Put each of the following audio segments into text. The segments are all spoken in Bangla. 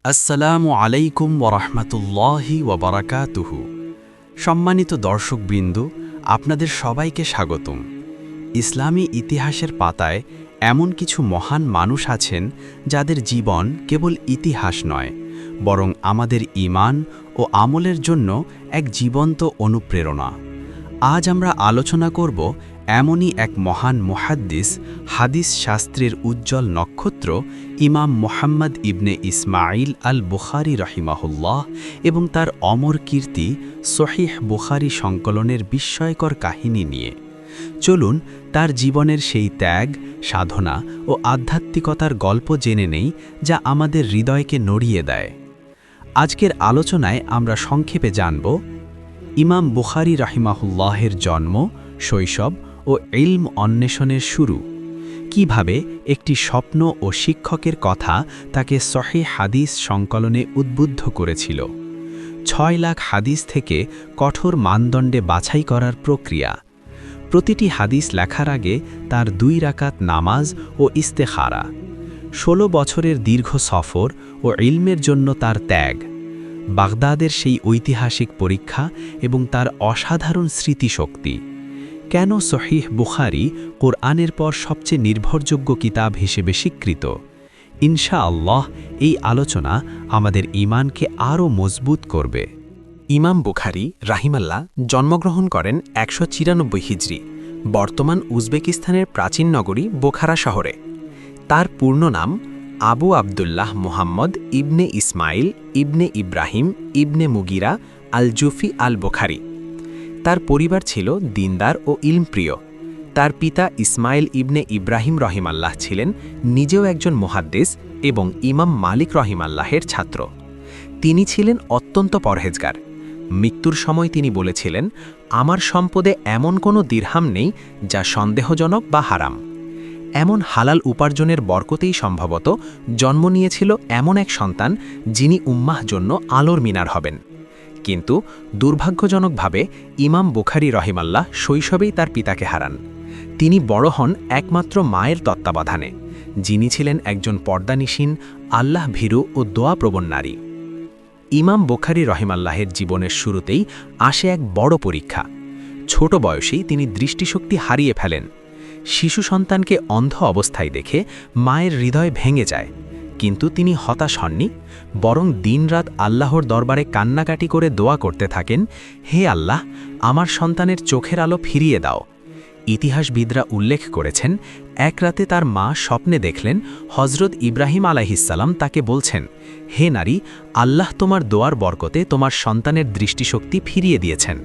আসসালামু আলাইকুম ওরহমতুল্লাহি ওবরাকাতুহু। সম্মানিত দর্শকবৃন্দু, আপনাদের সবাইকে স্বাগতম। ইসলামী ইতিহাসের পাতায় এমন কিছু মহান মানুষ আছেন যাদের জীবন কেবল ইতিহাস নয়, বরং আমাদের ঈমান ও আমলের জন্য এক জীবন্ত অনুপ্রেরণা। আজ আমরা আলোচনা করব এমনই এক মহান মুহাদ্দিস, হাদিস শাস্ত্রের উজ্জ্বল নক্ষত্র ইমাম মুহাম্মদ ইবনে ইসমাঈল আল বুখারী রাহিমাহুল্লাহ এবং তার অমর কীর্তি সহিহ বুখারী সংকলনের বিস্ময়কর কাহিনী নিয়ে। চলুন তার জীবনের সেই ত্যাগ, সাধনা ও আধ্যাত্মিকতার গল্প জেনে নেই, যা আমাদের হৃদয়কে নড়িয়ে দেয়। আজকের আলোচনায় আমরা সংক্ষেপে জানব ইমাম বুখারী রাহিমাহুল্লাহের জন্ম, শৈশব ও ইলম অন্বেষণের শুরু, কিভাবে একটি স্বপ্ন ও শিক্ষকের কথা তাকে সহিহ হাদিস সংকলনে উদ্বুদ্ধ করেছিল, 6 লাখ হাদিস থেকে কঠোর মানদণ্ডে বাছাই করার প্রক্রিয়া, প্রতিটি হাদিস লেখার আগে তার 2 রাকাত নামাজ ও ইস্তেখারা, 16 বছরের দীর্ঘ সফর ও ইলমের জন্য তার ত্যাগ, বাগদাদের সেই ঐতিহাসিক পরীক্ষা এবং তার অসাধারণ স্মৃতিশক্তি, কেন সহিহ বুখারী কোরআনের পর সবচেয়ে নির্ভরযোগ্য কিতাব হিসেবে স্বীকৃত। ইনশাআল্লাহ এই আলোচনা আমাদের ঈমানকে আরও মজবুত করবে। ইমাম বুখারী রাহিমাল্লাহ জন্মগ্রহণ করেন 194 হিজরি, বর্তমান উজবেকিস্তানের প্রাচীন নগরী বোখারা শহরে। তার পূর্ণ নাম আবু আবদুল্লাহ মুহাম্মদ ইবনে ইসমাইল ইবনে ইব্রাহিম ইবনে মুগিরা আল জুফি আল বুখারী। তার পরিবার ছিল দিনদার ও ইলমপ্রিয়। তার পিতা ইসমাইল ইবনে ইব্রাহিম রহিমাল্লাহ ছিলেন নিজেও একজন মুহাদ্দিস এবং ইমাম মালিক রহিমাল্লাহের ছাত্র। তিনি ছিলেন অত্যন্ত পরহেজগার। মৃত্যুর সময় তিনি বলেছিলেন, আমার সম্পদে এমন কোনো দিরহাম নেই যা সন্দেহজনক বা হারাম। এমন হালাল উপার্জনের বরকতেই সম্ভবত জন্ম নিয়েছিল এমন এক সন্তান যিনি উম্মাহ জন্য আলোর মিনার হবেন। কিন্তু দুর্ভাগ্যজনকভাবে ইমাম বুখারী রহিমাল্লাহ শৈশবেই তার পিতাকে হারান। তিনি বড় হন একমাত্র মায়ের তত্ত্বাবধানে, যিনি ছিলেন একজন পর্দানিসীন, আল্লাহ ভীরু ও দোয়াপ্রবণ নারী। ইমাম বুখারী রহিমাল্লাহের জীবনের শুরুতেই আসে এক বড় পরীক্ষা। ছোট বয়সেই তিনি দৃষ্টিশক্তি হারিয়ে ফেলেন। শিশু সন্তানকে অন্ধ অবস্থায় দেখে মায়ের হৃদয় ভেঙে যায়, কিন্তু তিনি হতাশ হননি, বরং দিনরাত আল্লাহর দরবারে কান্নাকাটি করে দোয়া করতে থাকেন, হে আল্লাহ, আমার সন্তানের চোখের আলো ফিরিয়ে দাও। ইতিহাসবিদরা উল্লেখ করেছেন, এক রাতে তার মা স্বপ্নে দেখলেন হজরত ইব্রাহিম আলাইহিসসালাম তাকে বলছেন, হে নারী, আল্লাহ তোমার দোয়ার বরকতে তোমার সন্তানের দৃষ্টিশক্তি ফিরিয়ে দিয়েছেন।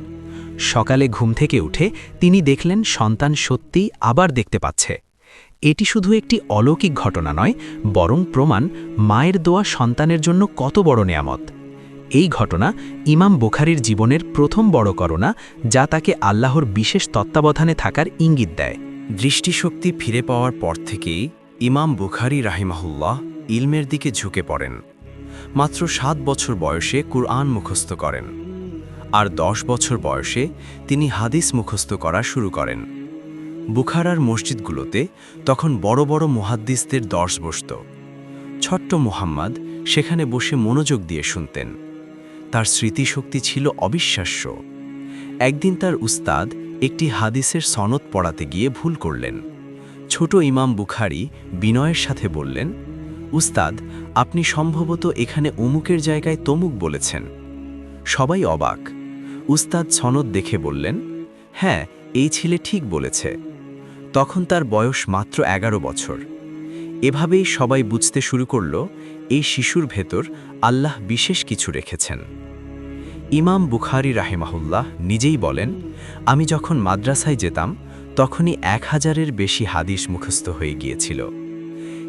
সকালে ঘুম থেকে উঠে তিনি দেখলেন সন্তান সত্যিই আবার দেখতে পাচ্ছে। এটি শুধু একটি অলৌকিক ঘটনা নয়, বরং প্রমাণ মায়ের দোয়া সন্তানের জন্য কত বড় নেয়ামত। এই ঘটনা ইমাম বুখারীর জীবনের প্রথম বড় করোনা, যা তাকে আল্লাহর বিশেষ তত্ত্বাবধানে থাকার ইঙ্গিত দেয়। দৃষ্টিশক্তি ফিরে পাওয়ার পর থেকেই ইমাম বুখারী রাহিমাহুল্লাহ ইলমের দিকে ঝুঁকে পড়েন। মাত্র 7 বছর বয়সে কুরআন মুখস্থ করেন, আর 10 বছর বয়সে তিনি হাদিস মুখস্থ করা শুরু করেন। বুখারার মসজিদগুলোতে তখন বড় বড় মুহাদ্দিসদের দর্শ বসত। ছোট্ট মুহাম্মদ সেখানে বসে মনোযোগ দিয়ে শুনতেন। তার স্মৃতিশক্তি ছিল অবিশ্বাস্য। একদিন তার উস্তাদ একটি হাদিসের সনদ পড়াতে গিয়ে ভুল করলেন। ছোট ইমাম বুখারী বিনয়ের সাথে বললেন, উস্তাদ, আপনি সম্ভবত এখানে অমুকের জায়গায় তমুক বলেছেন। সবাই অবাক। উস্তাদ সনদ দেখে বললেন, হ্যাঁ, এই ছেলে ঠিক বলেছে। তখন তার বয়স মাত্র 11 বছর। এভাবেই সবাই বুঝতে শুরু করল, এই শিশুর ভেতর আল্লাহ বিশেষ কিছু রেখেছেন। ইমাম বুখারী রাহিমাহুল্লাহ নিজেই বলেন, আমি যখন মাদ্রাসায় যেতাম তখনই 1000-এর বেশি হাদিস মুখস্থ হয়ে গিয়েছিল।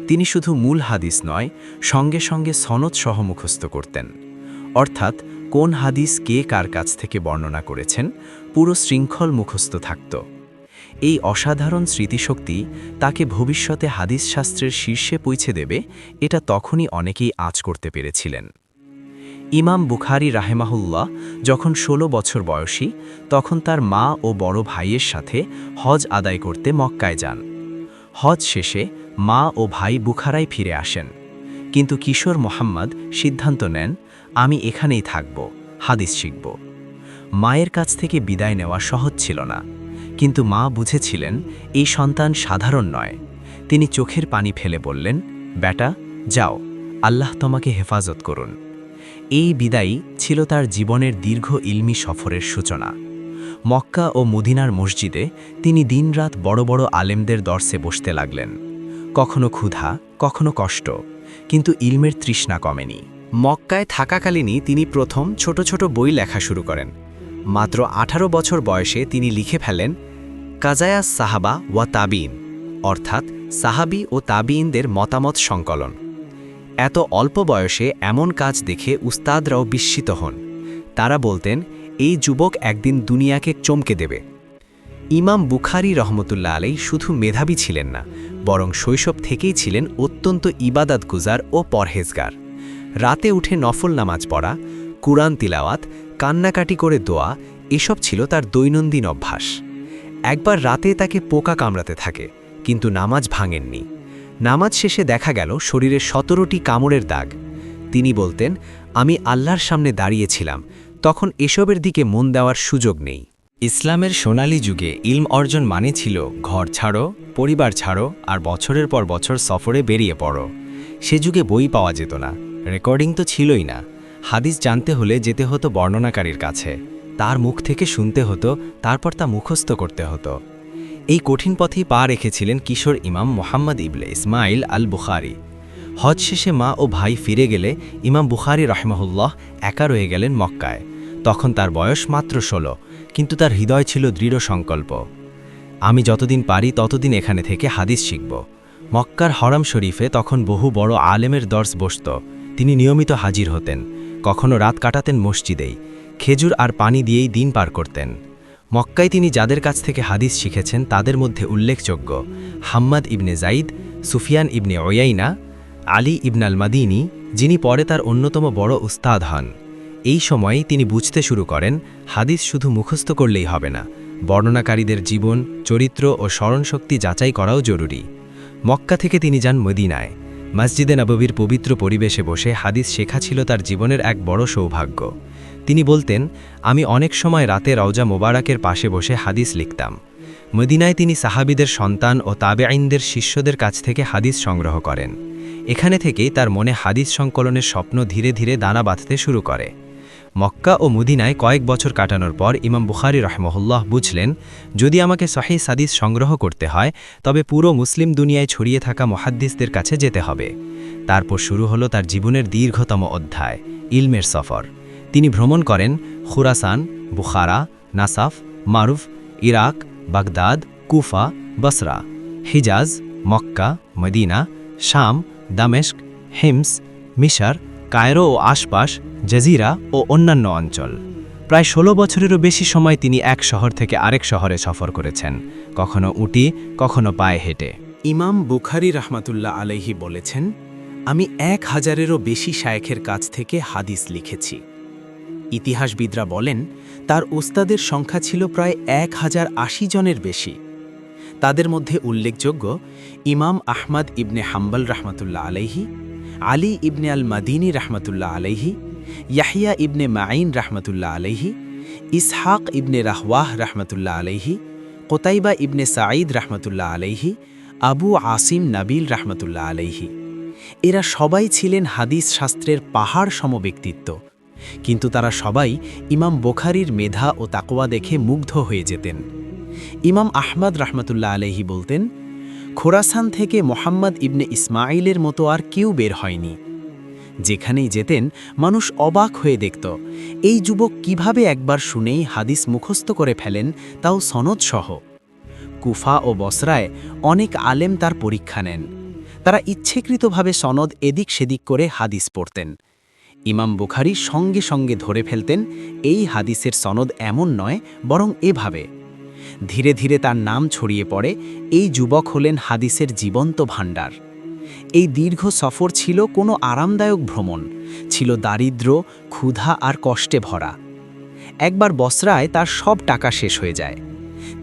তিনি শুধু মূল হাদিস নয়, সঙ্গে সঙ্গে সনদ সহ মুখস্থ করতেন। অর্থাৎ কোন হাদিস কে কার কাছ থেকে বর্ণনা করেছেন, পুরো শৃঙ্খল মুখস্থ থাকত। এই অসাধারণ স্মৃতিশক্তি তাকে ভবিষ্যতে হাদিস শাস্ত্রের শীর্ষে পৌঁছে দেবে, এটা তখনই অনেকেই আঁচ করতে পেরেছিলেন। ইমাম বুখারী রাহিমাহুল্লাহ যখন 16 বছর বয়সী, তখন তার মা ও বড় ভাইয়ের সাথে হজ আদায় করতে মক্কায় যান। হজ শেষে মা ও ভাই বুখারায় ফিরে আসেন, কিন্তু কিশোর মোহাম্মদ সিদ্ধান্ত নেন, আমি এখানেই থাকব, হাদিস শিখব। মায়ের কাছ থেকে বিদায় নেওয়া সহজ ছিল না, কিন্তু মা বুঝেছিলেন এই সন্তান সাধারণ নয়। তিনি চোখের পানি ফেলে বললেন, বেটা যাও, আল্লাহ তোমাকে হেফাজত করুন। এই বিদায়ী ছিল তার জীবনের দীর্ঘ ইলমি সফরের সূচনা। মক্কা ও মদিনার মসজিদে তিনি দিনরাত বড় বড় আলেমদের দর্শে বসতে লাগলেন। কখনো ক্ষুধা, কখনো কষ্ট, কিন্তু ইলমের তৃষ্ণা কমেনি। মক্কায় থাকাকালীনই তিনি প্রথম ছোট ছোট বই লেখা শুরু করেন। মাত্র 18 বছর বয়সে তিনি লিখে ফেলেন কাজায়া সাহাবা ওয়া তাবিন, অর্থাৎ সাহাবি ও তাবিইনদের মতামত সংকলন। এত অল্প বয়সে এমন কাজ দেখে উস্তাদরাও বিস্মিত হন। তারা বলতেন, এই যুবক একদিন দুনিয়াকে চমকে দেবে। ইমাম বুখারী রহমতুল্লাহ আলাই শুধু মেধাবী ছিলেন না, বরং শৈশব থেকেই ছিলেন অত্যন্ত ইবাদতগুজার ও পরহেজগার। রাতে উঠে নফল নামাজ পড়া, কুরআন তিলাওয়াত, কান্নাকাটি করে দোয়া, এসব ছিল তার দৈনন্দিন অভ্যাস। একবার রাতে তাকে পোকা কামড়াতে থাকে, কিন্তু নামাজ ভাঙেননি। নামাজ শেষে দেখা গেল শরীরে 17টি কামড়ের দাগ। তিনি বলতেন, আমি আল্লাহর সামনে দাঁড়িয়েছিলাম, তখন এসবের দিকে মন দেওয়ার সুযোগ নেই। ইসলামের সোনালী যুগে ইলম অর্জন মানে ছিল ঘর ছাড়ো, পরিবার ছাড়ো আর বছরের পর বছর সফরে বেরিয়ে পড়ো। সে যুগে বই পাওয়া যেত না, রেকর্ডিং তো ছিলই না। হাদিস জানতে হলে যেতে হতো বর্ণনাকারীর কাছে, তার মুখ থেকে শুনতে হতো, তারপর তা মুখস্থ করতে হতো। এই কঠিন পথেই পা রেখেছিলেন কিশোর ইমাম মোহাম্মদ ইবনে ইসমাইল আল বুখারী। হজ শেষে মা ও ভাই ফিরে গেলে ইমাম বুখারী রাহিমাহুল্লাহ একা রয়ে গেলেন মক্কায়। তখন তার বয়স মাত্র 16, কিন্তু তার হৃদয় ছিল দৃঢ় সংকল্প। আমি যতদিন পারি ততদিন এখানে থেকে হাদিস শিখব। মক্কার হরম শরীফে তখন বহু বড় আলেমের দর্স বসত। তিনি নিয়মিত হাজির হতেন, কখনো রাত কাটাতেন মসজিদেই, খেজুর আর পানি দিয়েই দিন পার করতেন। মক্কায় তিনি যাদের কাছ থেকে হাদিস শিখেছেন তাদের মধ্যে উল্লেখযোগ্য হাম্মাদ ইবনে জাইদ, সুফিয়ান ইবনে ওয়াইনা, আলী ইবনাল মাদিনী, যিনি পরে তার অন্যতম বড় উস্তাদ হন। এই সময়েই তিনি বুঝতে শুরু করেন, হাদিস শুধু মুখস্থ করলেই হবে না, বর্ণনাকারীদের জীবন, চরিত্র ও স্মরণশক্তি যাচাই করাও জরুরি। মক্কা থেকে তিনি যান মদিনায়। মসজিদে নববীর পবিত্র পরিবেশে বসে হাদিস শেখা ছিল তার জীবনের এক বড় সৌভাগ্য। তিনি বলতেন, আমি অনেক সময় রাতে রওজা মোবারকের পাশে বসে হাদিস লিখতাম। মদিনায় তিনি সাহাবীদের সন্তান ও তাবেঈনদের শিষ্যদের কাছ থেকে হাদিস সংগ্রহ করেন। এখানে থেকেই তার মনে হাদিস সংকলনের স্বপ্ন ধীরে ধীরে দানা বাঁধতে শুরু করে। মক্কা ও মদিনায় কয়েক বছর কাটানোর পর ইমাম বুখারী রাহিমাহুল্লাহ বুঝলেন, যদি আমাকে সহিহ হাদিস সংগ্রহ করতে হয় তবে পুরো মুসলিম দুনিয়ায় ছড়িয়ে থাকা মুহাদ্দিসদের কাছে যেতে হবে। তারপর শুরু হলো তার জীবনের দীর্ঘতম অধ্যায়, ইলমের সফর। তিনি ভ্রমণ করেন খুরাসান, বুখারা, নাসাফ, মারুফ, ইরাক, বাগদাদ, কুফা, বসরা, হিজাজ, মক্কা, মদিনা, শাম, দামেস্ক, হিমস, মিশর, কায়রো ও আশপাশ, জাজিরা ও অন্যান্য অঞ্চল। প্রায় 16 বছরেরও বেশি সময় তিনি এক শহর থেকে আরেক শহরে সফর করেছেন, কখনো উটি, কখনো পায়ে হেঁটে। ইমাম বুখারী রাহমাতুল্লাহ আলাইহি বলেছেন, আমি 1000-এরও বেশি শায়েখের কাছ থেকে হাদিস লিখেছি। ইতিহাসবিদরা বলেন, তার ওস্তাদের সংখ্যা ছিল প্রায় 1080 জনের বেশি। তাদের মধ্যে উল্লেখযোগ্য ইমাম আহমদ ইবনে হাম্বল রাহমাতুল্লাহ আলাইহি, আলী ইবনে আল মাদিনী রাহমাতুল্লাহ আলাইহি, ইয়াহিয়া ইবনে মাঈন রাহমাতুল্লাহ আলাইহি, ইসহাক ইবনে রাহওয়াহ রাহমাতুল্লাহ আলাইহি, কোতাইবা ইবনে সাঈদ রাহমাতুল্লাহ আলাইহি, আবু আসিম নাবিল রাহমাতুল্লাহ আলাইহি। এরা সবাই ছিলেন হাদিস শাস্ত্রের পাহাড় সম ব্যক্তিত্ব, কিন্তু তারা সবাই ইমাম বুখারীর মেধা ও তাকওয়া দেখে মুগ্ধ হয়ে যেতেন। ইমাম আহমদ রাহমাতুল্লাহ আলাইহি বলতেন, খোরাসান থেকে মোহাম্মদ ইবনে ইসমাইলের মতো আর কেউ বের হয়নি। যেখানেই যেতেন মানুষ অবাক হয়ে দেখত, এই যুবক কিভাবে একবার শুনেই হাদিস মুখস্থ করে ফেলেন, তাও সনদ সহ। কুফা ও বসরায় অনেক আলেম তার পরীক্ষা নেন। তারা ইচ্ছেকৃতভাবে সনদ এদিক সেদিক করে হাদিস পড়তেন। ইমাম বুখারী সঙ্গে সঙ্গে ধরে ফেলতেন, এই হাদিসের সনদ এমন নয়, বরং এভাবে। ধীরে ধীরে তার নাম ছড়িয়ে পড়ে। এই যুবক হলেন হাদিসের জীবন্ত ভাণ্ডার। এই দীর্ঘ সফর ছিল কোনো আরামদায়ক ভ্রমণ, ছিল দারিদ্র্য, ক্ষুধা আর কষ্টে ভরা। একবার বসরায় তার সব টাকা শেষ হয়ে যায়।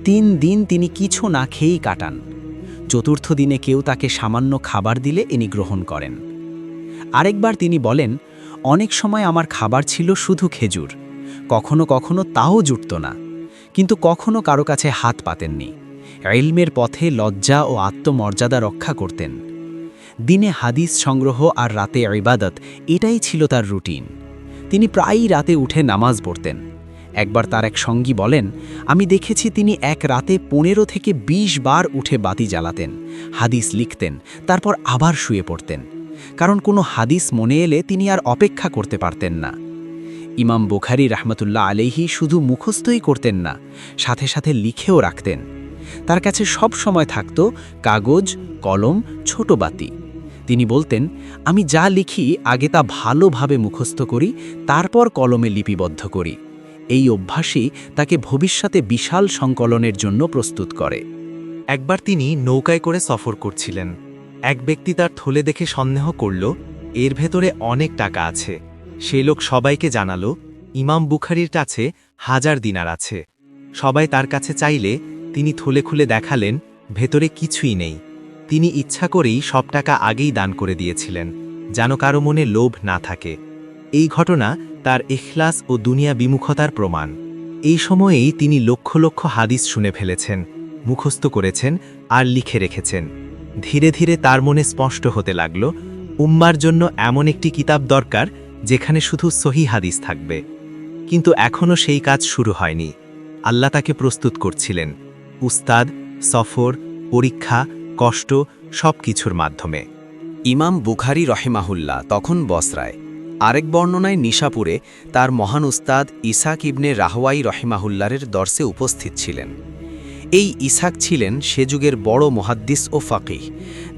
3 দিন তিনি কিছু না খেয়েই কাটান। চতুর্থ দিনে কেউ তাকে সামান্য খাবার দিলে ইনি গ্রহণ করেন। আরেকবার তিনি বলেন, অনেক সময় আমার খাবার ছিল শুধু খেজুর, কখনো কখনো তাও জুটত না, কিন্তু কখনো কারো কাছে হাত পাতেননি। ইলমের পথে লজ্জা ও আত্মমর্যাদা রক্ষা করতেন। দিনে হাদিস সংগ্রহ আর রাতে ইবাদত, এটাই ছিল তার রুটিন। তিনি প্রায়ই রাতে উঠে নামাজ পড়তেন। একবার তার এক সঙ্গী বলেন, আমি দেখেছি তিনি এক রাতে 15 থেকে 20 বার উঠে বাতি জ্বালাতেন, হাদিস লিখতেন, তারপর আবার শুয়ে পড়তেন। কারণ কোনো হাদিস মনে এলে তিনি আর অপেক্ষা করতে পারতেন না। ইমাম বুখারী রাহমাতুল্লাহ আলাইহি শুধু মুখস্থই করতেন না, সাথে সাথে লিখেও রাখতেন। তার কাছে সব সময় থাকত কাগজ, কলম, ছোট বাতি। তিনি বলতেন, আমি যা লিখি আগে তা ভালোভাবে মুখস্থ করি, তারপর কলমে লিপিবদ্ধ করি। এই অভ্যাসই তাকে ভবিষ্যতে বিশাল সংকলনের জন্য প্রস্তুত করে। একবার তিনি নৌকায় করে সফর করছিলেন। এক ব্যক্তি তার থলে দেখে সন্দেহ করল, এর ভেতরে অনেক টাকা আছে। সেই লোক সবাইকে জানালো, ইমাম বুখারীর কাছে 1000 দিনার আছে। সবাই তার কাছে চাইলে তিনি থলে খুলে দেখালেন, ভেতরে কিছুই নেই। তিনি ইচ্ছা করেই সব টাকা আগেই দান করে দিয়েছিলেন, যেন কারো মনে লোভ না থাকে। এই ঘটনা তার ইখলাস ও দুনিয়া বিমুখতার প্রমাণ। এই সময়েই তিনি লক্ষ লক্ষ হাদিস শুনে ফেলেছেন, মুখস্থ করেছেন আর লিখে রেখেছেন। ধীরে ধীরে তার মনে স্পষ্ট হতে লাগল, উম্মার জন্য এমন একটি কিতাব দরকার যেখানে শুধু সহি হাদিস থাকবে। কিন্তু এখনও সেই কাজ শুরু হয়নি। আল্লাহ তাকে প্রস্তুত করছিলেন, উস্তাদ, সফর, পরীক্ষা, কষ্ট, সব কিছুর মাধ্যমে। ইমাম বুখারী রহিমাহুল্লাহ তখন বসরায়, আরেক বর্ণনায় নিশাপুরে তার মহান উস্তাদ ইসাক ইবনে রাহওয়াই রহিমাহুল্লারের দর্শে উপস্থিত ছিলেন। এই ইসাক ছিলেন সে যুগের বড় মুহাদ্দিস ও ফাকিহ,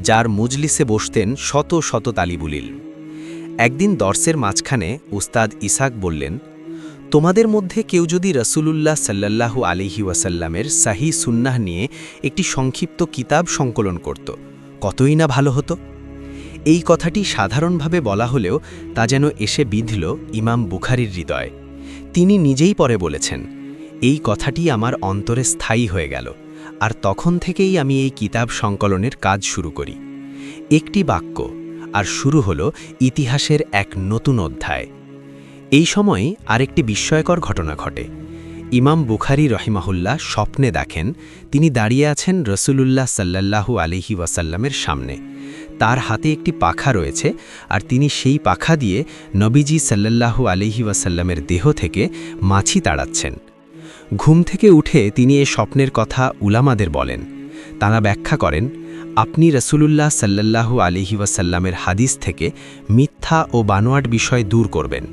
যার মুজলিসে বসতেন শত শত তালিবুল ইলম। একদিন দর্সের মাঝখানে উস্তাদ ইসাক বললেন, তোমাদের মধ্যে কেউ যদি রাসূলুল্লাহ সাল্লাল্লাহু আলাইহি ওয়াসাল্লামের সাহি সুন্নাহ নিয়ে একটি সংক্ষিপ্ত কিতাব সংকলন করত, কতই না ভালো হতো। এই কথাটি সাধারণভাবে বলা হলেও তা যেন এসে বিঁধল ইমাম বুখারীর হৃদয়ে। তিনি নিজেই পরে বলেছেন, এই কথাটি আমার অন্তরে স্থায়ী হয়ে গেল, আর তখন থেকেই আমি এই কিতাব সংকলনের কাজ শুরু করি। একটি বাক্য, আর শুরু হলো ইতিহাসের এক নতুন অধ্যায়। এই সময় আরেকটি বিস্ময়কর ঘটনা ঘটে। ইমাম বুখারী রহিমাহুল্লাহ স্বপ্নে দেখেন তিনি দাঁড়িয়ে আছেন রাসূলুল্লাহ সাল্লাল্লাহু আলাইহি ওয়াসাল্লামের সামনে। তার হাতে একটি পাখা রয়েছে, আর তিনি সেই পাখা দিয়ে নবীজি সাল্লাল্লাহু আলাইহি ওয়াসাল্লামের দেহ থেকে মাছি তাড়াচ্ছেন। ঘুম থেকে উঠে তিনি এ স্বপ্নের কথা উলামাদের বলেন। তারা ব্যাখ্যা করেন, আপনি রাসূলুল্লাহ সাল্লাল্লাহু আলাইহি ওয়াসাল্লামের হাদিস থেকে মিথ্যা ও বানোয়াট বিষয় দূর করবেন।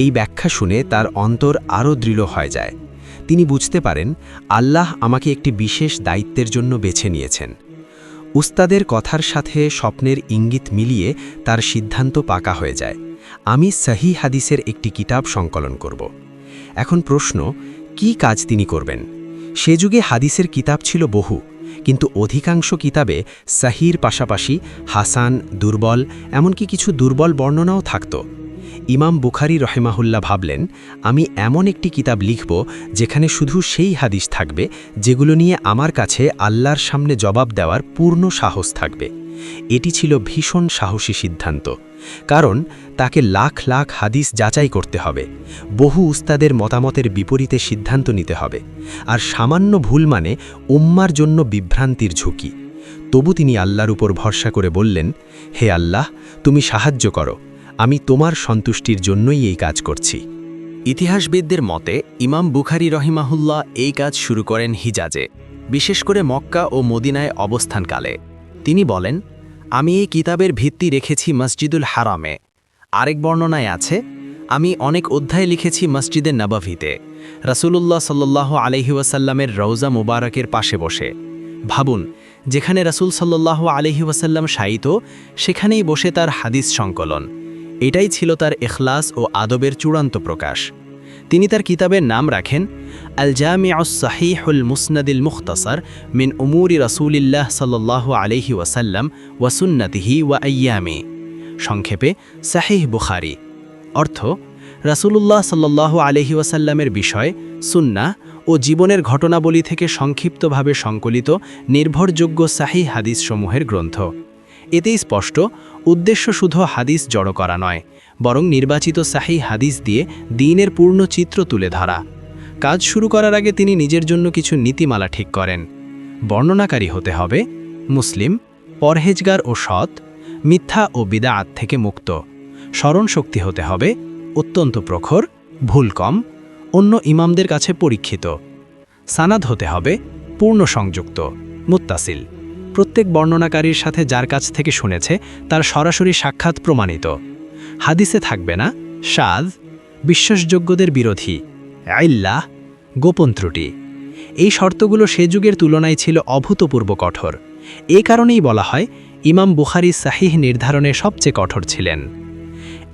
এই ব্যাখ্যা শুনে তার অন্তর আরও দৃঢ় হয়ে যায়। তিনি বুঝতে পারেন, আল্লাহ আমাকে একটি বিশেষ দায়িত্বের জন্য বেছে নিয়েছেন। উস্তাদের কথার সাথে স্বপ্নের ইঙ্গিত মিলিয়ে তার সিদ্ধান্ত পাকা হয়ে যায়, আমি সহি হাদিসের একটি কিতাব সংকলন করব। এখন প্রশ্ন, কি কাজ তিনি করবেন? সে যুগে হাদিসের কিতাব ছিল বহু, কিন্তু অধিকাংশ কিতাবে সহির পাশাপাশি হাসান, দুর্বল, এমনকি কিছু দুর্বল বর্ণনাও থাকত। ইমাম বুখারী রহিমাহুল্লাহ ভাবলেন, আমি এমন একটি কিতাব লিখব যেখানে শুধু সেই হাদিস থাকবে যেগুলো নিয়ে আমার কাছে আল্লাহর সামনে জবাব দেওয়ার পূর্ণ সাহস থাকবে। এটি ছিল ভীষণ সাহসী সিদ্ধান্ত, কারণ তাকে লাখ লাখ হাদিস যাচাই করতে হবে, বহু উস্তাদের মতামতের বিপরীতে সিদ্ধান্ত নিতে হবে, আর সামান্য ভুল মানে উম্মার জন্য বিভ্রান্তির ঝুঁকি। তবু তিনি আল্লাহর উপর ভরসা করে বললেন, হে আল্লাহ, তুমি সাহায্য করো, আমি তোমার সন্তুষ্টির জন্যই এই কাজ করছি। ইতিহাসবিদদের মতে ইমাম বুখারী রহিমাহুল্লাহ এই কাজ শুরু করেন হিজাজে, বিশেষ করে মক্কা ও মদিনায় অবস্থানকালে। তিনি বলেন, আমি এই কিতাবের ভিত্তি রেখেছি মসজিদুল হারামে। আরেক বর্ণনায় আছে, আমি অনেক অধ্যায় লিখেছি মসজিদে নববীতে, রাসূলুল্লাহ সাল্লাল্লাহু আলাইহি ওয়াসাল্লামের রওজা মুবারকের পাশে বসে। ভাবুন, যেখানে রাসূল সাল্লাল্লাহু আলাইহি ওয়াসাল্লাম শায়িত, সেখানেই বসে তার হাদিস সংকলন। এটাই ছিল তার ইখলাস ও আদবের চূড়ান্ত প্রকাশ। তিনি তার কিতাবের নাম রাখেন আল জামিউস সাহিহুল মুসনাদিল মুখতাসার মিন উমুরি রাসূলিল্লাহ সাল্লাল্লাহু আলাইহি ওয়াসাল্লাম ওয়া সুন্নতিহি ওয়া আইয়ামি, সংক্ষেপে সাহিহ বুখারী। অর্থ, রাসূলুল্লাহ সাল্লাল্লাহু আলাইহি ওয়াসাল্লামের বিষয়, সুন্নাহ ও জীবনের ঘটনাবলী থেকে সংক্ষিপ্তভাবে সংকলিত নির্ভরযোগ্য সাহিহ হাদিসসমূহের গ্রন্থ। এতেই স্পষ্ট উদ্দেশ্য শুধু হাদিস জড়ো করা নয়, বরং নির্বাচিত সাহি হাদিস দিয়ে দ্বীনের পূর্ণ চিত্র তুলে ধরা। কাজ শুরু করার আগে তিনি নিজের জন্য কিছু নীতিমালা ঠিক করেন। বর্ণনাকারী হতে হবে মুসলিম, পরহেজগার ও সৎ, মিথ্যা ও বিদআত থেকে মুক্ত। স্মরণশক্তি হতে হবে অত্যন্ত প্রখর, ভুল কম, অন্য ইমামদের কাছে পরীক্ষিত। সানাদ হতে হবে পূর্ণ সংযুক্ত, মুত্তাসিল, প্রত্যেক বর্ণনাকারীর সাথে যার কাছ থেকে শুনেছে তার সরাসরি সাক্ষাৎ প্রমাণিত। হাদিসে থাকবে না শায, বিশ্বাসযোগ্যদের বিরোধী, আইল্লাহ, গোপন ত্রুটি। এই শর্তগুলো সে যুগের তুলনায় ছিল অভূতপূর্ব কঠোর। এ কারণেই বলা হয় ইমাম বুখারী সাহিহ নির্ধারণে সবচেয়ে কঠোর ছিলেন।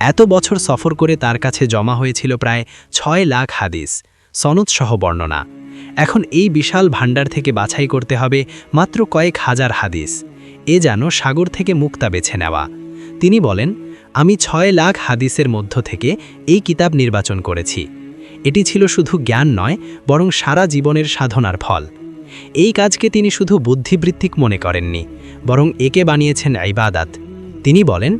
এত বছর সফর করে তার কাছে জমা হয়েছিল প্রায় 6 লাখ হাদিস, সনদসহ বর্ণনা। এখন এই বিশাল ভাণ্ডার থেকে বাছাই করতে হবে মাত্র কয়েক হাজার হাদিস। এ যেন সাগর থেকে মুক্তা বেছে নেওয়া। তিনি বলেন, আমি 6 লাখ হাদিসের মধ্য থেকে এই কিতাব নির্বাচন করেছি। এটি ছিল শুধু জ্ঞান নয়, বরং সারা জীবনের সাধনার ফল। এই কাজকে তিনি শুধু বুদ্ধিবৃত্তিক মনে করেননি, বরং একে বানিয়েছেন ইবাদাত। তিনি বলেন,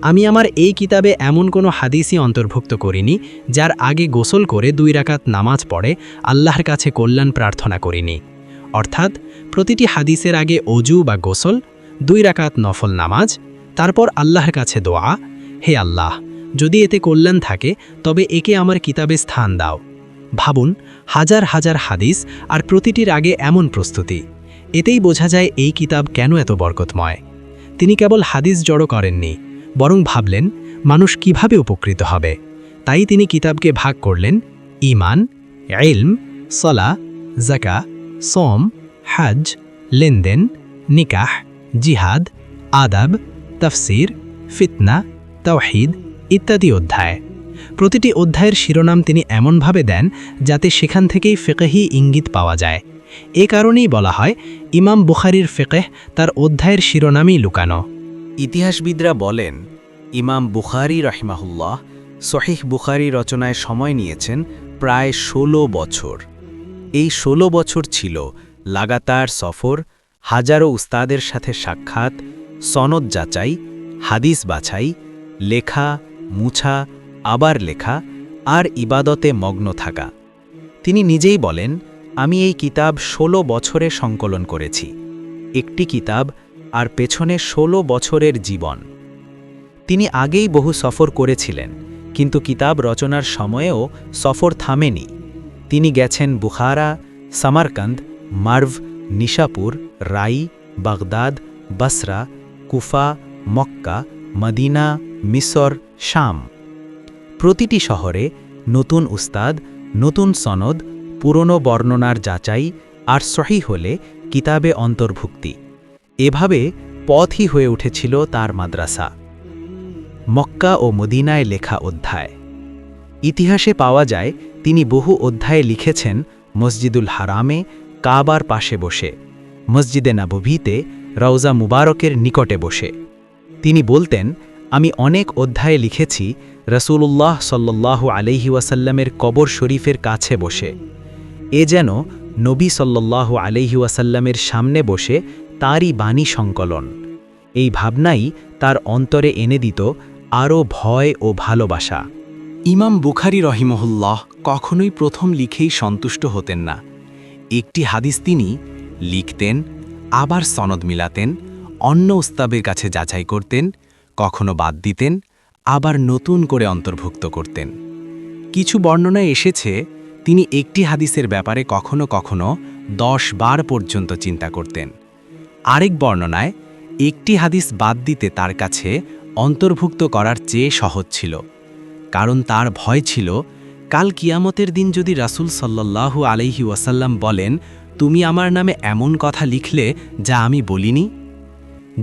আমি আমার এই কিতাবে এমন কোনো হাদিসই অন্তর্ভুক্ত করিনি যার আগে গোসল করে 2 রাকাত নামাজ পড়ে আল্লাহর কাছে কল্যাণ প্রার্থনা করিনি। অর্থাৎ প্রতিটি হাদিসের আগে অজু বা গোসল, 2 রাকাত নফল নামাজ, তারপর আল্লাহর কাছে দোয়া, হে আল্লাহ, যদি এতে কল্যাণ থাকে তবে একে আমার কিতাবে স্থান দাও। ভাবুন, হাজার হাজার হাদিস আর প্রতিটির আগে এমন প্রস্তুতি। এতেই বোঝা যায় এই কিতাব কেন এত বরকতময়। তিনি কেবল হাদিস জড়ো করেননি, বরং ভাবলেন মানুষ কিভাবে উপকৃত হবে। তাই তিনি কিতাবকে ভাগ করলেন ঈমান, ইলম, সলা, যাকা, সোম, হজ, লেনদেন, নিকাহ, জিহাদ, আদাব, তাফসির, ফিতনা, তাওহীদ ইত্যাদি অধ্যায়। প্রতিটি অধ্যায়ের শিরোনাম তিনি এমনভাবে দেন যাতে সেখান থেকেই ফিকহি ইঙ্গিত পাওয়া যায়। এ কারণেই বলা হয় ইমাম বুখারীর ফিকহ তার অধ্যায়ের শিরোনামেই লুকানো। ইতিহাসবিদরা বলেন, ইমাম বুখারী রাহিমাহুল্লাহ সহিহ বুখারী রচনায় সময় নিয়েছেন প্রায় 16 বছর। এই 16 বছর ছিল লাগাতার সফর, হাজারো উস্তাদের সাথে সাক্ষাৎ, সনদ যাচাই, হাদিস বাছাই, লেখা, মুছা, আবার লেখা আর ইবাদতে মগ্ন থাকা। তিনি নিজেই বলেন, আমি এই কিতাব 16 বছরে সংকলন করেছি। একটি কিতাব আর পেছনে 16 বছরের জীবন। তিনি আগেই বহু সফর করেছিলেন, কিন্তু কিতাব রচনার সময়েও সফর থামেনি। তিনি গেছেন বুখারা, সামারকান্দ, মার্ভ, নিশাপুর, রাই, বাগদাদ, বসরা, কুফা, মক্কা, মদিনা, মিসর, শাম। প্রতিটি শহরে নতুন উস্তাদ, নতুন সনদ, পুরনো বর্ণনার যাচাই আর সহিহ হলে কিতাবে অন্তর্ভুক্তি। এভাবে পথই হয়ে উঠেছিল তার মাদ্রাসা। মক্কা ও মদিনায় লেখা অধ্যায়। ইতিহাসে পাওয়া যায় তিনি বহু অধ্যায়ে লিখেছেন মসজিদুল হারামে, কাবার পাশে বসে, মসজিদে নববীতে, রওজা মুবারকের নিকটে বসে। তিনি বলতেন, আমি অনেক অধ্যায়ে লিখেছি রাসূলুল্লাহ সাল্লাল্লাহু আলাইহি ওয়াসাল্লামের কবর শরীফের কাছে বসে। এ যেন নবী সাল্লাল্লাহু আলাইহি ওয়াসাল্লামের সামনে বসে তারই বাণী সংকলন। এই ভাবনাই তার অন্তরে এনে দিত আরও ভয় ও ভালোবাসা। ইমাম বুখারী রহিমহুল্লাহ কখনোই প্রথম লিখেই সন্তুষ্ট হতেন না। একটি হাদিস তিনি লিখতেন, আবার সনদ মিলাতেন, অন্য উস্তাদের কাছে যাচাই করতেন, কখনো বাদ দিতেন, আবার নতুন করে অন্তর্ভুক্ত করতেন। কিছু বর্ণনায় এসেছে তিনি একটি হাদিসের ব্যাপারে কখনো কখনো 10 বার পর্যন্ত চিন্তা করতেন। আরেক বর্ণনায় একটি হাদিস বাদ দিতে তার কাছে অন্তর্ভুক্ত করার চেয়ে সহজ ছিল, কারণ তার ভয় ছিল কাল কিয়ামতের দিন যদি রাসূল সাল্লাল্লাহু আলাইহি ওয়াসাল্লাম বলেন, তুমি আমার নামে এমন কথা লিখলে যা আমি বলিনি।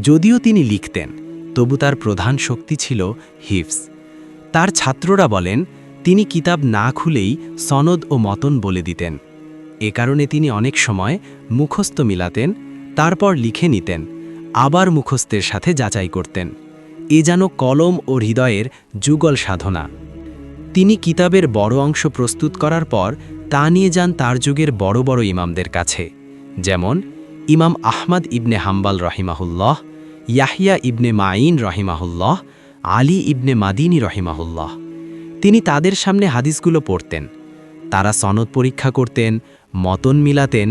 যদিও তিনি লিখতেন, তবু তার প্রধান শক্তি ছিল হিফজ। তার ছাত্ররা বলেন, তিনি কিতাব না খুলেই সনদ ও মতন বলে দিতেন। এ কারণে তিনি অনেক সময় মুখস্থ মিলাতেন, তারপর লিখে নিতেন, আবার মুখস্থের সাথে যাচাই করতেন। এ যেন কলম ও হৃদয়ের যুগল সাধনা। তিনি কিতাবের বড় অংশ প্রস্তুত করার পর তা নিয়ে যান তার যুগের বড় বড় ইমামদের কাছে, যেমন ইমাম আহমদ ইবনে হাম্বাল রহিমাহুল্লাহ, ইয়াহিয়া ইবনে মাইন রহিমাহুল্লাহ, আলী ইবনে মাদিনী রহিমাহুল্লাহ। তিনি তাদের সামনে হাদিসগুলো পড়তেন। তারা সনদ পরীক্ষা করতেন, মতন মিলাতেন,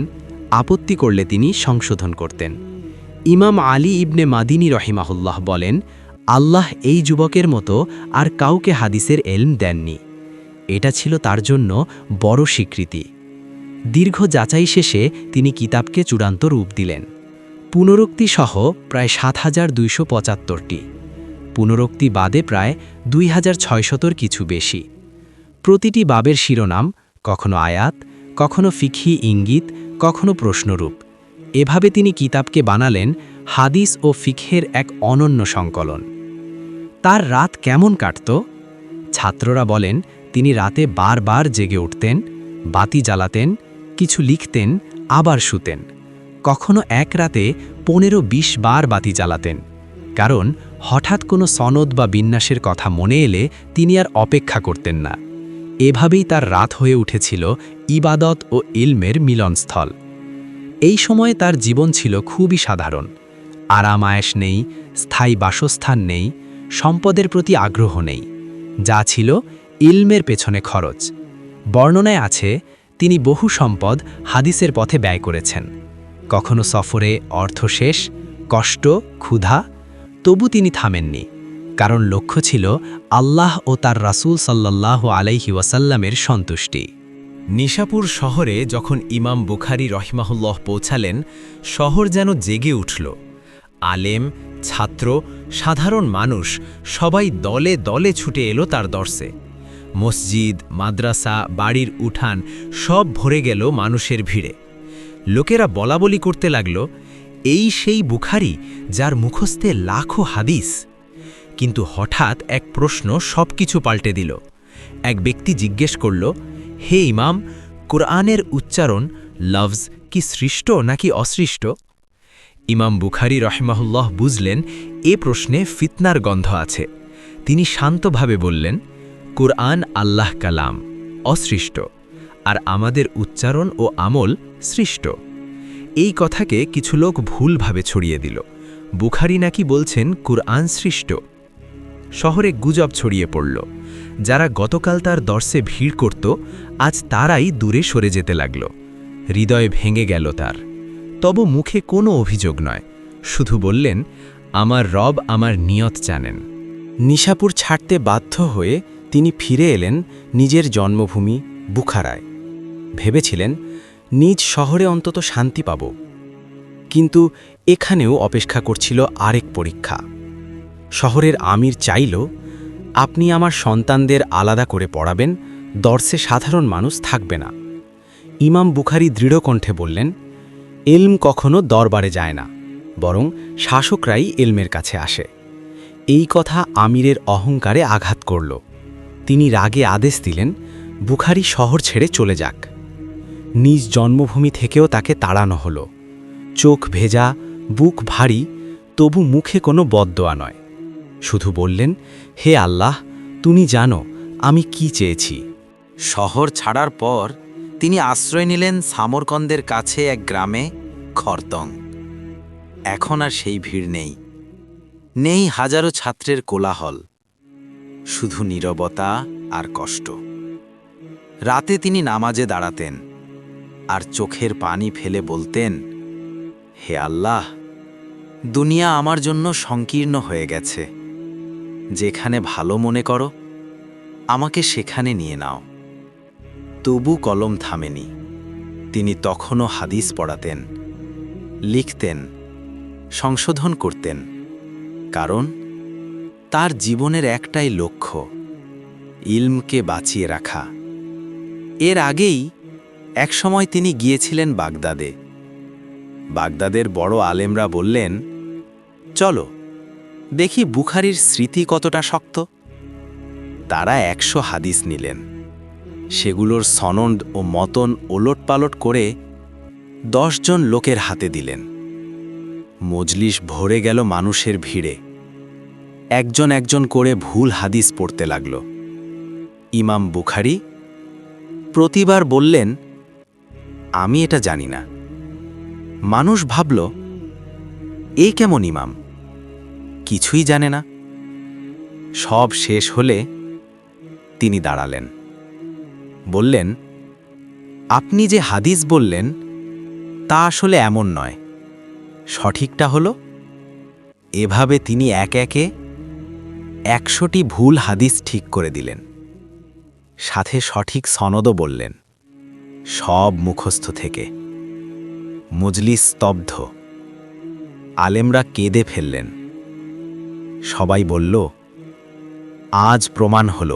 আপত্তি করলে তিনি সংশোধন করতেন। ইমাম আলী ইবনে মাদিনী রহিমাহুল্লাহ বলেন, আল্লাহ এই যুবকের মতো আর কাউকে হাদিসের এলম দেননি। এটা ছিল তার জন্য বড় স্বীকৃতি। দীর্ঘ যাচাই শেষে তিনি কিতাবকে চূড়ান্ত রূপ দিলেন। পুনরুক্তি সহ প্রায় ৭,২৭৫টি, পুনরুক্তি বাদে প্রায় ২,৬০০ কিছু বেশি। প্রতিটি বাবের শিরোনাম কখনো আয়াত, কখনো ফিকহি ইঙ্গিত, কখনো প্রশ্নরূপ। এভাবে তিনি কিতাবকে বানালেন হাদিস ও ফিকহের এক অনন্য সংকলন। তার রাত কেমন কাটত? ছাত্ররা বলেন, তিনি রাতে বারবার জেগে উঠতেন, বাতি জ্বালাতেন, কিছু লিখতেন, আবার শুতেন। কখনো এক রাতে ১৫-২০ বার বাতি জ্বালাতেন, কারণ হঠাৎ কোনো সনদ বা বিন্যাসের কথা মনে এলে তিনি আর অপেক্ষা করতেন না। এভাবেই তার রাত হয়ে উঠেছিল ইবাদত ও ইলমের মিলনস্থল। এই সময়ে তার জীবন ছিল খুবই সাধারণ। আরাম আয়েশ নেই, স্থায়ী বাসস্থান নেই, সম্পদের প্রতি আগ্রহ নেই। যা ছিল ইলমের পেছনে খরচ। বর্ণনায় আছে, তিনি বহু সম্পদ হাদিসের পথে ব্যয় করেছেন। কখনো সফরে অর্থ শেষ, কষ্ট, ক্ষুধা, তবু তিনি থামেননি, কারণ লক্ষ্য ছিল আল্লাহ ও তার রাসূল সাল্লাল্লাহু আলাইহি ওয়াসাল্লামের সন্তুষ্টি। নিশাপুর শহরে যখন ইমাম বুখারী রহিমাহুল্লাহ পৌঁছালেন, শহর যেন জেগে উঠল। আলেম, ছাত্র, সাধারণ মানুষ সবাই দলে দলে ছুটে এলো তার দর্শে। মসজিদ, মাদ্রাসা, বাড়ির উঠান সব ভরে গেল মানুষের ভিড়ে। লোকেরা বলাবলি করতে লাগল, এই সেই বুখারী যার মুখস্থে লাখো হাদিস। কিন্তু হঠাৎ এক প্রশ্ন সবকিছু পাল্টে দিল। এক ব্যক্তি জিজ্ঞেস করল, হে ইমাম, কোরআনের উচ্চারণ লফজ কি সৃষ্ট নাকি অসৃষ্ট? ইমাম বুখারী রহিমাহুল্লাহ বুঝলেন এ প্রশ্নে ফিতনার গন্ধ আছে। তিনি শান্তভাবে বললেন, কোরআন আল্লাহ কালাম, অসৃষ্ট, আর আমাদের উচ্চারণ ও আমল সৃষ্ট। এই কথাকে কিছু লোক ভুলভাবে ছড়িয়ে দিল। বুখারী নাকি বলছেন কুরআন সৃষ্ট। শহরে গুজব ছড়িয়ে পড়ল। যারা গতকাল তার দর্শে ভিড় করত, আজ তারাই দূরে সরে যেতে লাগল। হৃদয় ভেঙে গেল তার। তবু মুখে কোনো অভিযোগ নয়, শুধু বললেন, আমার রব আমার নিয়ত জানেন। নিশাপুর ছাড়তে বাধ্য হয়ে তিনি ফিরে এলেন নিজের জন্মভূমি বুখারায়। ভেবেছিলেন নিজ শহরে অন্তত শান্তি পাব, কিন্তু এখানেও অপেক্ষা করছিল আরেক পরীক্ষা। শহরের আমির চাইল, আপনি আমার সন্তানদের আলাদা করে পড়াবেন, দর্শে সাধারণ মানুষ থাকবে না। ইমাম বুখারী দৃঢ় কণ্ঠে বললেন, এলম কখনো দরবারে যায় না, বরং শাসকরাই এলমের কাছে আসে। এই কথা আমিরের অহংকারে আঘাত করল। তিনি রাগে আদেশ দিলেন, বুখারী শহর ছেড়ে চলে যাক। নিজ জন্মভূমি থেকেও তাকে তাড়ানো হলো। চোখ ভেজা, বুক ভারী, তবু মুখে কোনো বদদোয়া নয়। শুধু বললেন, হে আল্লাহ, তুমি জানো আমি কি চেয়েছি। শহর ছাড়ার পর তিনি আশ্রয় নিলেন সামরকন্দের কাছে এক গ্রামে, খরতং। এখন আর সেই ভিড় নেই, নেই হাজারো ছাত্রের কোলাহল, শুধু নীরবতা আর কষ্ট। রাতে তিনি নামাজে দাঁড়াতেন আর চোখের পানি ফেলে বলতেন, হে আল্লাহ, দুনিয়া আমার জন্য সংকীর্ণ হয়ে গেছে। যেখানে ভালো মনে করো, আমাকে সেখানে নিয়ে নাও। তবু কলম থামেনি। তিনি তখনও হাদিস পড়াতেন, লিখতেন, সংশোধন করতেন, কারণ তার জীবনের একটাই লক্ষ্য, ইলমকে বাঁচিয়ে রাখা। এর আগেই একসময় তিনি গিয়েছিলেন বাগদাদে। বাগদাদের বড় আলেমরা বললেন, চলো দেখি বুখারীর স্মৃতি কতটা শক্ত। তারা ১০০ হাদিস নিলেন। সেগুলোর সনদ ও মতন ওলটপালট করে ১০ জন লোকের হাতে দিলেন। মজলিস ভরে গেল মানুষের ভিড়ে। একজন একজন করে ভুল হাদিস পড়তে লাগল। ইমাম বুখারী প্রতিবার বললেন, আমি এটা জানি না। মানুষ ভাবল, এ কেমন ইমাম, কিছুই জানে না। সব শেষ হলে তিনি দাঁড়ালেন, বললেন, আপনি যে হাদিস বললেন তা আসলে এমন নয়, সঠিকটা হলো। এভাবে তিনি একে একে 100টি ভুল হাদিস ঠিক করে দিলেন, সাথে সঠিক সনদও বললেন, সব মুখস্থ থেকে। মজলিস স্তব্ধ, আলেমরা কেঁদে ফেললেন। সবাই বলল, আজ প্রমাণ হল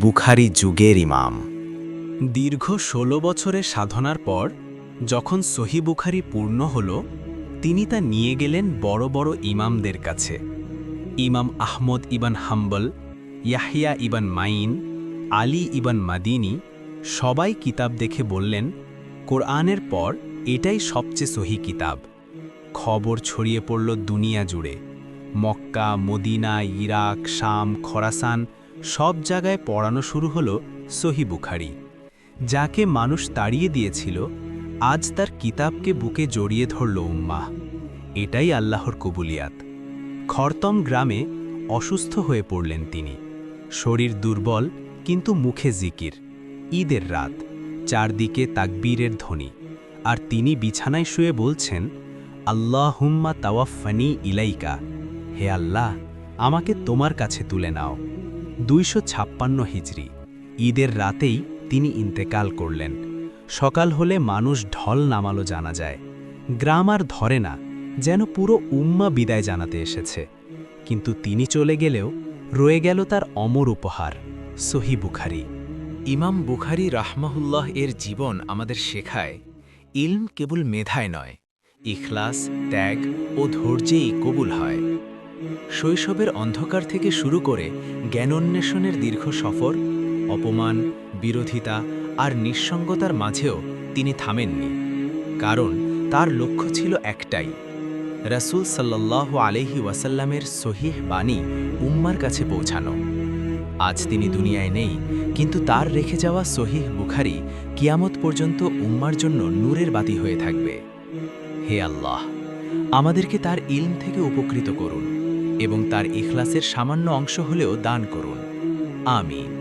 বুখারী যুগের ইমাম। দীর্ঘ 16 বছরের সাধনার পর যখন সহি বুখারী পূর্ণ হল, তিনি তা নিয়ে গেলেন বড় বড় ইমামদের কাছে। ইমাম আহমদ ইবান হাম্বল, ইয়াহিয়া ইবান মাইন, আলী ইবান মাদিনী সবাই কিতাব দেখে বললেন, কোরআনের পর এটাই সবচেয়ে সহি কিতাব। খবর ছড়িয়ে পড়ল দুনিয়া জুড়ে। মক্কা, মদিনা, ইরাক, শাম, খোরাসান সব জায়গায় পড়ানো শুরু হলো সহি বুখারী। যাকে মানুষ তাড়িয়ে দিয়েছিল, আজ তার কিতাবকে বুকে জড়িয়ে ধরল উম্মাহ। এটাই আল্লাহর কবুলিয়াত। খরতম গ্রামে অসুস্থ হয়ে পড়লেন তিনি। শরীর দুর্বল, কিন্তু মুখে জিকির। ঈদের রাত, চারদিকে তাকবীরের ধ্বনি, আর তিনি বিছানায় শুয়ে বলছেন, আল্লাহুম্মা তাওয়াফানি ইলাইকা, হে আল্লাহ, আমাকে তোমার কাছে তুলে নাও। 256 হিজরি, ঈদের রাতেই তিনি ইন্তেকাল করলেন। সকাল হলে মানুষ ঢল নামালো জানা যায়। গ্রাম আর ধরে না, যেন পুরো উম্মা বিদায় জানাতে এসেছে। কিন্তু তিনি চলে গেলেও রয়ে গেল তার অমর উপহার, সহি বুখারী। ইমাম বুখারী রাহমাহুল্লাহ এর জীবন আমাদের শেখায়, ইলম কেবল মেধায় নয়, ইখলাস, ত্যাগ ও ধৈর্যেই কবুল হয়। শৈশবের অন্ধকার থেকে শুরু করে জ্ঞানোন্বেষণের দীর্ঘ সফর, অপমান, বিরোধিতা আর নিঃসঙ্গতার মাঝেও তিনি থামেননি। কারণ তার লক্ষ্য ছিল একটাই, রাসূল সাল্লাল্লাহু আলাইহি ওয়াসাল্লামের সহিহ বাণী উম্মার কাছে পৌঁছানো। আজ তিনি দুনিয়ায় নেই, কিন্তু তার রেখে যাওয়া সহিহ বুখারী কিয়ামত পর্যন্ত উম্মার জন্য নূরের বাতি হয়ে থাকবে। হে আল্লাহ, আমাদেরকে তার ইলম থেকে উপকৃত করুন এবং তার ইখলাসের সামান্য অংশ হলেও দান করুন। আমিন।